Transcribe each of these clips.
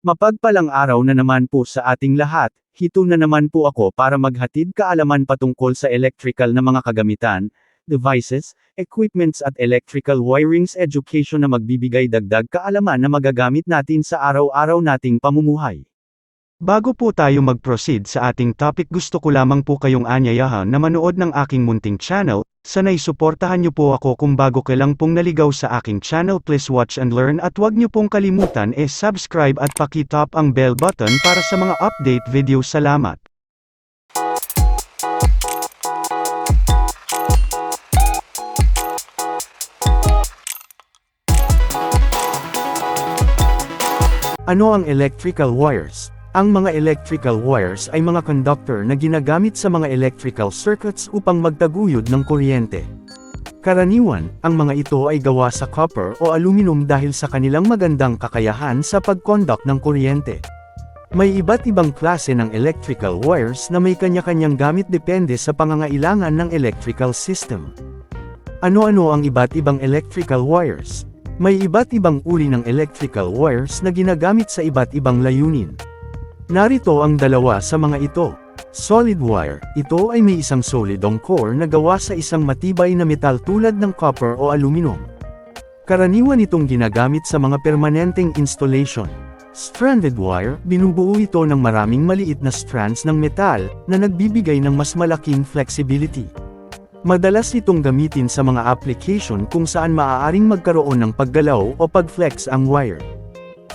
Mapagpalang araw na naman po sa ating lahat, hito na naman po ako para maghatid kaalaman patungkol sa electrical na mga kagamitan, devices, equipments at electrical wirings education na magbibigay dagdag kaalaman na magagamit natin sa araw-araw nating pamumuhay. Bago po tayo mag-proceed sa ating topic, gusto ko lamang po kayong anyayahan na manood ng aking munting channel. Sana'y suportahan niyo po ako kung bago ka lang pong naligaw sa aking channel. Please watch and learn at huwag niyo pong kalimutan subscribe at paki-tap ang bell button para sa mga update video. Salamat. Ano ang electrical wires? Ang mga electrical wires ay mga conductor na ginagamit sa mga electrical circuits upang magtaguyod ng kuryente. Karaniwan, ang mga ito ay gawa sa copper o aluminum dahil sa kanilang magandang kakayahan sa pag-conduct ng kuryente. May iba't ibang klase ng electrical wires na may kanya-kanyang gamit depende sa pangangailangan ng electrical system. Ano-ano ang iba't ibang electrical wires? May iba't ibang uri ng electrical wires na ginagamit sa iba't ibang layunin. Narito ang dalawa sa mga ito. Solid wire, ito ay may isang solidong core na gawa sa isang matibay na metal tulad ng copper o aluminum. Karaniwan itong ginagamit sa mga permanenteng installation. Stranded wire, binubuo ito ng maraming maliit na strands ng metal, na nagbibigay ng mas malaking flexibility. Madalas itong gamitin sa mga application kung saan maaaring magkaroon ng paggalaw o pag-flex ang wire.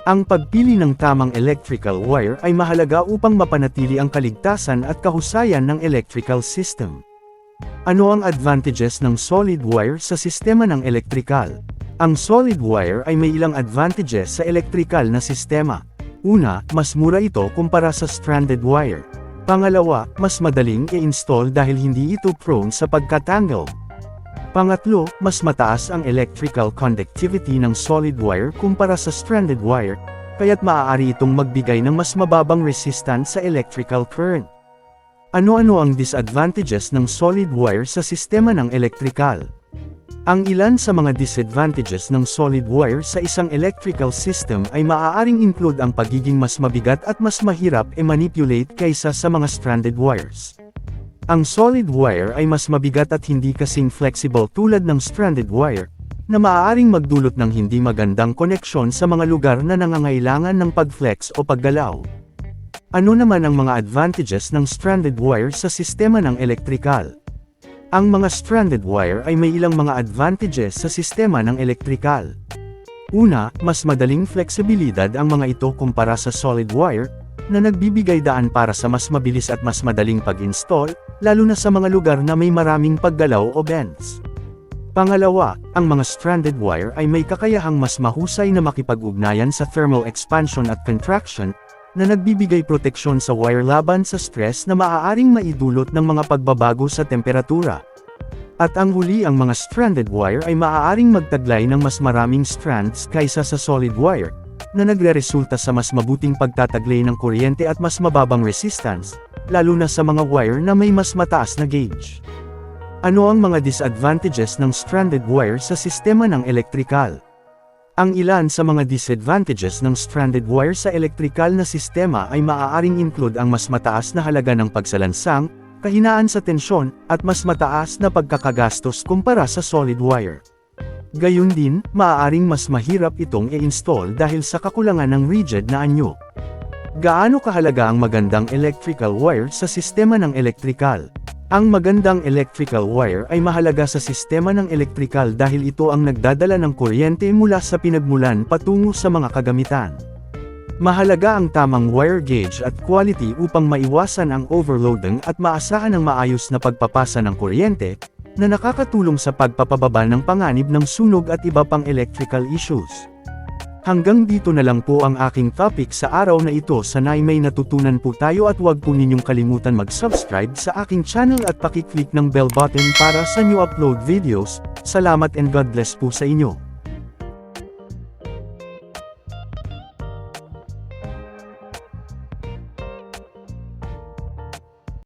Ang pagpili ng tamang electrical wire ay mahalaga upang mapanatili ang kaligtasan at kahusayan ng electrical system. Ano ang advantages ng solid wire sa sistema ng elektrikal? Ang solid wire ay may ilang advantages sa elektrikal na sistema. Una, mas mura ito kumpara sa stranded wire. Pangalawa, mas madaling i-install dahil hindi ito prone sa pagkatangle. Pangatlo, mas mataas ang electrical conductivity ng solid wire kumpara sa stranded wire, kaya't maaari itong magbigay ng mas mababang resistance sa electrical current. Ano-ano ang disadvantages ng solid wire sa sistema ng elektrikal? Ang ilan sa mga disadvantages ng solid wire sa isang electrical system ay maaaring include ang pagiging mas mabigat at mas mahirap i-manipulate kaysa sa mga stranded wires. Ang solid wire ay mas mabigat at hindi kasing flexible tulad ng stranded wire, na maaaring magdulot ng hindi magandang koneksyon sa mga lugar na nangangailangan ng pag-flex o paggalaw. Ano naman ang mga advantages ng stranded wire sa sistema ng elektrikal? Ang mga stranded wire ay may ilang mga advantages sa sistema ng elektrikal. Una, mas madaling fleksibilidad ang mga ito kumpara sa solid wire, na nagbibigay daan para sa mas mabilis at mas madaling pag-install, lalo na sa mga lugar na may maraming paggalaw o bends. Pangalawa, ang mga stranded wire ay may kakayahang mas mahusay na makipag-ugnayan sa thermal expansion at contraction, na nagbibigay proteksyon sa wire laban sa stress na maaaring maidulot ng mga pagbabago sa temperatura. At ang huli, ang mga stranded wire ay maaaring magtaglay ng mas maraming strands kaysa sa solid wire, na nagreresulta sa mas mabuting pagtataglay ng kuryente at mas mababang resistance, lalo na sa mga wire na may mas mataas na gauge. Ano ang mga disadvantages ng stranded wire sa sistema ng elektrikal? Ang ilan sa mga disadvantages ng stranded wire sa elektrikal na sistema ay maaaring include ang mas mataas na halaga ng pagsalansang, kahinaan sa tensyon, at mas mataas na pagkakagastos kumpara sa solid wire. Gayun din, maaaring mas mahirap itong i-install dahil sa kakulangan ng rigid na anyo. Gaano kahalaga ang magandang electrical wire sa sistema ng elektrikal? Ang magandang electrical wire ay mahalaga sa sistema ng elektrikal dahil ito ang nagdadala ng kuryente mula sa pinagmulan patungo sa mga kagamitan. Mahalaga ang tamang wire gauge at quality upang maiwasan ang overloading at maasahan ang maayos na pagpapasa ng kuryente, na nakakatulong sa pagpapababa ng panganib ng sunog at iba pang electrical issues. Hanggang dito na lang po ang aking topic sa araw na ito. Sana'y may natutunan po tayo at huwag po ninyong kalimutan mag-subscribe sa aking channel at paki-click ng bell button para sa new upload videos. Salamat and God bless po sa inyo.